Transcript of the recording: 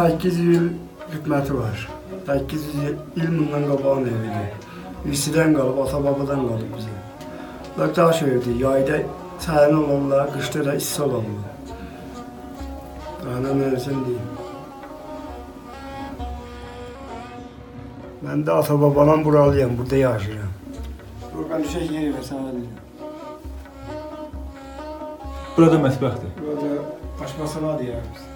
800 il hükümeti var. 800 il bundan qabağın evidir. İrsidən qalıb, ata-babadan qalıb bizə. Bunlar daş evdir, yayda sərin olanlar, qışda da isti olanlar. Daha nə versin deyim. Mən də ata-babadan buralıyam, burada yaşayıram. Buradan düşək yeri və sənə deyim. Burada mətbəxdir. Burada başmasına deyərimiz.